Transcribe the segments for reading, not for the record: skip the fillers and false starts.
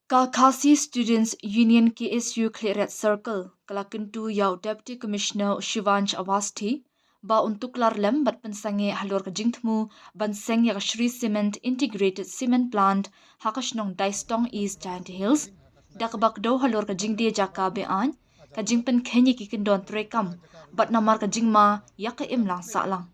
Kalkasi Students Union KSU Clearet Circle, Kalakentu Yau Deputy Commissioner Shivansh Avasti, ba untuk larlem bat pensange halor kejingtmu ban seng ya Shri Cement Integrated Cement Plant hakashnong Daistong East Giant Hills, dakbak do halor kejing dia jaka bean, kajing pen kenyi kikindon trekam, bat namar kajing ma yaka imlang salang.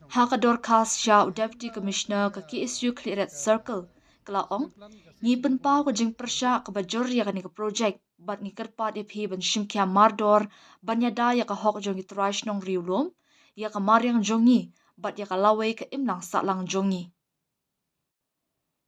Hakador kas Yau Deputy Commissioner ke KSU Clearet Circle, Kalaong, ngi penpau ke jing persya ke bajor ya kani ke projek bat ngi kerpat iphi ban shimkia mardor ban yada ya ka hok jongi trash nong riulom ya ka maryang jongi bat ya ka lawai ke imlang salang jongi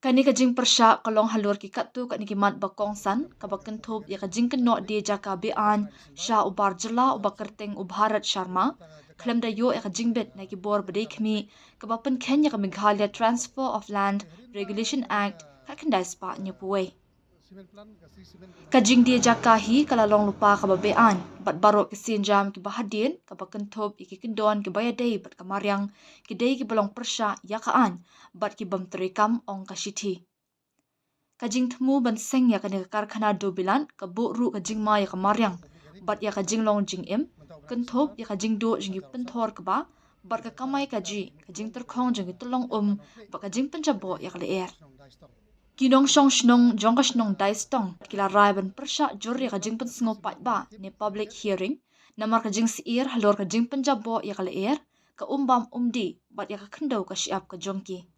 kani ke jing persya kalong halur ki katu ka niki mat bakong san ka bakentop ya ka jing kenok dia jaka bean sha ubar jela ubakerteng ubharat sharma klem da yo ya ka jingbet na ki bor bedai kmi ka bapen kenya ka Meghalaya Transfer of Land Regulation Act kakendai spa nyepuai. Kajing dia jakahi kalalong lupa kababean, bat barok kesinjam ki bahadin, kabakentop iki kendon ki bayadai bat kamaryang, ki day ki balong persya yakaan, bat ki bam terikam ong kasiti. Kajing temu ban seng ya kani karkhana dobilan, kabuk ru kajing ma ya kamaryang, bat ya kajing long jing im, kentop ya kajing do jingi pentor keba, bat kakamai kajing terkong jingi tulong bat kajing penjabo ya kaleer. Kinong shong shnong jongka shnong daistong kila raiban persya juri kajing pen sengopat ba ni public hearing namar kajing siir halor kajing penjabo ya kala air ka umbam umdi bat ya ka kendau ka siap ka jongki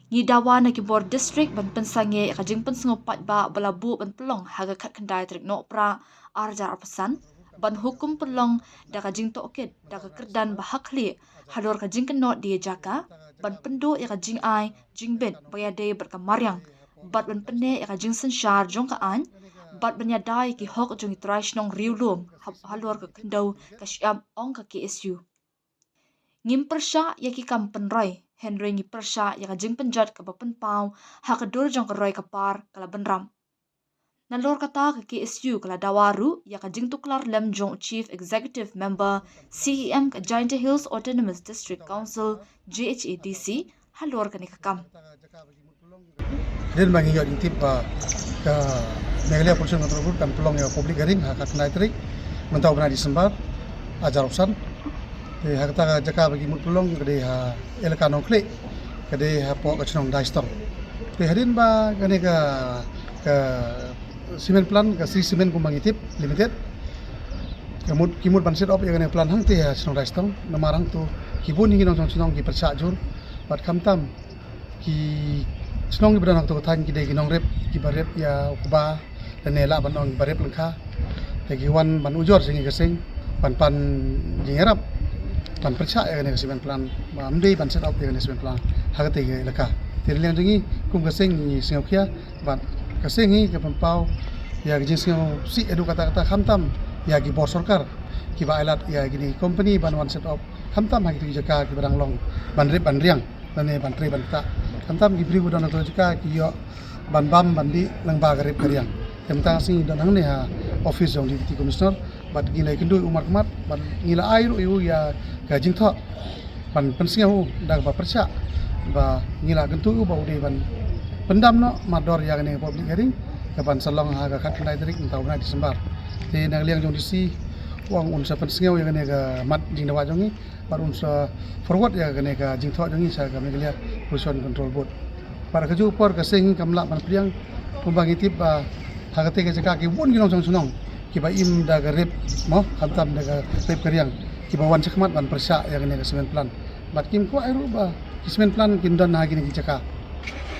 ngi dawa na ki board district ban pensange ya kajing pen sengopat ba balabu ban pelong haga kat kendai trik no pra arjar pesan ban hukum pelong da kajing tokit da ka kerdan bahakli halor kajing kenot dia jaka ban pendo ya kajing ai jingbet bayade berkamaryang bat ban penne ya kajing sensyar jongkaan bat banyadai ki hok jongi trash nong riulum halor ka kendau ka syam ong ka KSU ngim persya ya ki kam penroi Henry ngi persya ya kajing penjat ka bapen pau ha kadur jong ka roi kapar kala benram nalor kata ke KSU kala dawaru ya kajing tuklar lem jong Chief Executive Member CEM ka Giant Hills Autonomous District Council GHADC halor kani kakam. Din bagi yot intip ke Meghalaya Pollution Control Board kan pelong ya public hearing hak naitrik mentau benar disembar ajar opsan de hak ta jaka bagi mut pelong kede ha elka nongkle kede ha po ka chnong daistong de hadin ba kani ka cement plan ka Sri Cement Kumbang Itip Limited kimut ban set op ya kani plan hang te ha chnong daistong namarang tu kibun hingi nong chnong ki persa jur bat kamtam ki senong ki beranang to tan ki de ki nong rep ki barep ya kuba dan nela ban ong barep lengka ki wan ban ujor singi gesing pan jingerap pan percaya ya kene cement plan amdei ban set up ya kene cement plan hagate ge leka tirliang jingi kum gesing ni singapia ban gesing hi ke pampau ya ge singau si edu kata khamtam ya ki bor sarkar ki ba elat ya gini company ban wan set up khamtam ha ki jaka ki barang long ban rep ban riang dan ban tre ban ta khamtam ki bri budan to jaka ki yo ban bam bandi lang ba garip kariang kemta sing dan hang ne ha office jong deputy commissioner bat gilai kendu umar kemat ban ngila airu iu ya gajing tho ban pensiau dak ba persa ba ngila kentu ba ude ban pendam no mador ya ne public hearing kapan salong ha ga khat nai trik tau na disembar te nang liang jong disi wang unsa pensiau ya ne ga mat jing dawa jongi bar unsa forward ya ne ga jing tho jongi sa ga Meghalaya Pollution Control Board para kaju por ka sing kamla ban priang kumbang itip ba hagate ke jaka ki won ginong sunong ki ba im da garip mo khamtam da rep kariang ki ba wan sekmat ban persa ya ne cement plan bat kim ko airu ba cement plan kin don ha gini ki jaka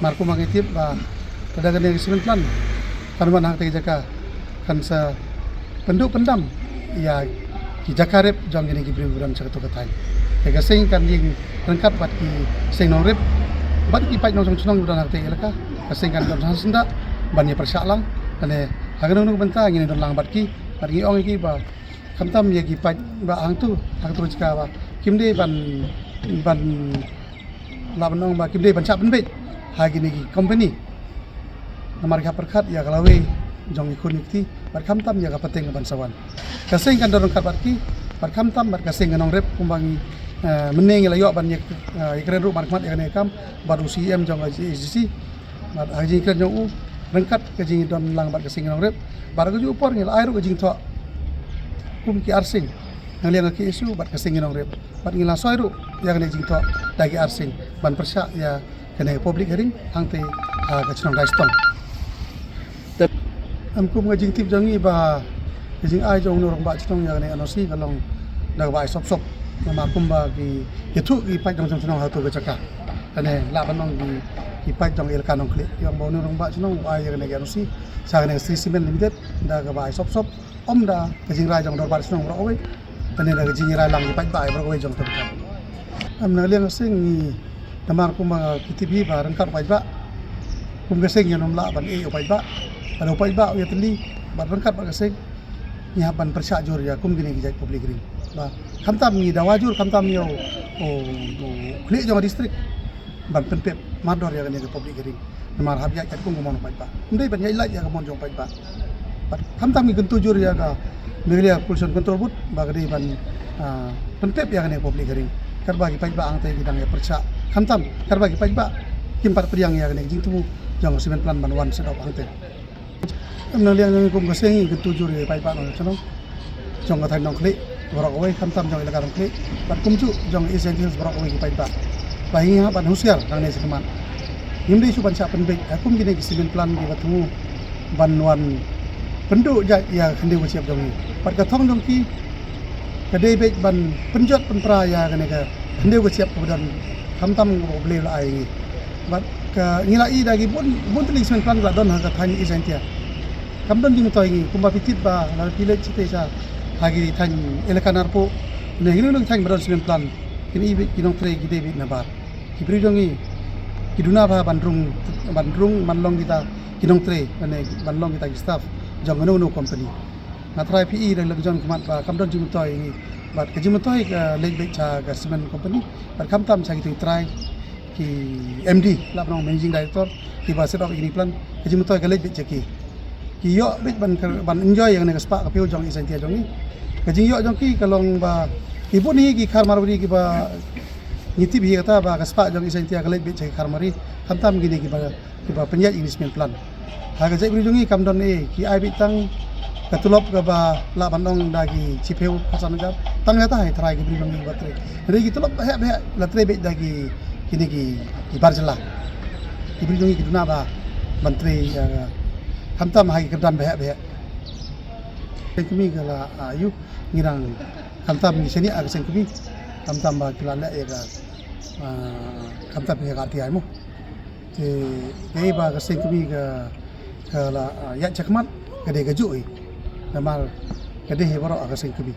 marku mangitip ba kada ne cement plan kan ban hagate jaka kan sa pendam ya ki jaka rep jong gini ki briburan sakato katai ke gasing kan ding rengkat bat ki sing nong rep bat ki pai nong sunong dan hagate elaka gasing kan don senda ban ya persa lang ane haganong nung banta ngini don lang batki pargi ong iki ba kamtam ye gi pat ba hang tu jika ba kimde ban labanong ba kimde ban chap ben ha gini gi company namar ka perkhat ya kalawe jong ikun ikti bar kamtam ya ka pateng ban sawan kasing kan dorong kat batki bar kamtam bar kasing nong rep kumbangi meneng la yo ban ye ikren ru markmat ya ne kam baru CM jong ICC bat haji kan jong u rengkat ke jing don lang bat ke sing nong rep bar ke ju por ngil air ke jing tho kum ki arsing ngaliang ke isu bat ke sing nong rep bat ngila soiru ya ke jing tho dagi arsing ban persya ya kene public hearing hang te ke chnong dai stong am kum ngajing tip jangi ba jing ai jong norong ba chnong ya ne anosi kalong dak ba sop sop nama kum ba ki yetu ki pai jong chnong ha to ke chaka ane la banong ki pai jong el kanong kle yang bo norong ba chnong ai ya ne anosi sa ne Cement Limited da ga ba sop sop om da ke jing rai jong dor ba chnong ro oi ane da ke jing rai lang ki pai ba ro oi jong to ka am na liang sing ni nama kum ba ki tv ba rang kar pai ba kum ke sing yanom la ban e pai ba alo pai ba ya tli ba rang kar ba ke sing ni hapan persya jur ya kum gini ki public ring ba kamtam ni da wajur kamtam yo kle jong district ban penpep mador ya ne public ring namar habya kat kum mon pai ba ndai ban yai lai ya mon jong pai ba kamtam ni gentu jur ya ga melia pollution control board ba gadi ban penpep ya ne public ring kar bagi pai ba ang te gidang ya persya kamtam kar bagi pai ba kim par priang ya ne jing tu jong semen plan ban wan sedop ang te amna liang kum gaseng gentu jur ya pai ba no chano jong ga thai nong kle borok oi kamtam jong ilaka nong kle bat kum chu jong essentials borok oi pai ba bahi ha ban husiar nang ne sekeman himdei su ban cha pen bek akum gine ki semen plan ki batu ban wan pendu ja ya khande wo siap jong ni pat ka thong jong ki kadai bek ban penjot pentra ya kane ka khande wo siap kemudian kamtam go ble la ai bat ka ngilai dagi bun teling semen plan la don ha ka thani essential kamdon jing toy ngi kumba pitit ba la pile chite sa hagi than elakanar po ne hinung thang baron semen plan kini ibe kinong tre gide bit na bar kibri jongi kiduna ba bandrung manlong kita kinong tre ane manlong kita staff jong no company na try pe dan lagjon kumat ba kamdon jing toy ngi bat ka jing toy ka leg bek cha ga semen company bat kamtam sa gitu try ki MD la no managing director ki ba set of ini plan ka jing toy ka leg bek cheki ki yo bit ban enjoy yang ne ka spa ka peu jong isentia jong ni ka jing yo jong ki kalong ba ibu ni ki khar marwari ki ba ngiti bi kata ba ka spa jong isentia ka leg bek cheki khar mari kamtam gini ki ba penyat investment plan ha ga jai bri jong ni kamdon e ki ai bit tang katulop ka ba la bandong dagi chipeu pasan jab tang ta hai trai ki bri jong ni batre ri ki tulop he la tre bek dagi kini ki barjala ki bri jong ni ki duna ba menteri kamtam hai kedan be kami kala ayu ngirang kamtam ni sini ag seng kami kamtam ba kilala ya ga kamtam ya ga ti ai mo te ei ba ga seng kami ga kala ya chakmat gade ga ju namar gade he baro ag seng kami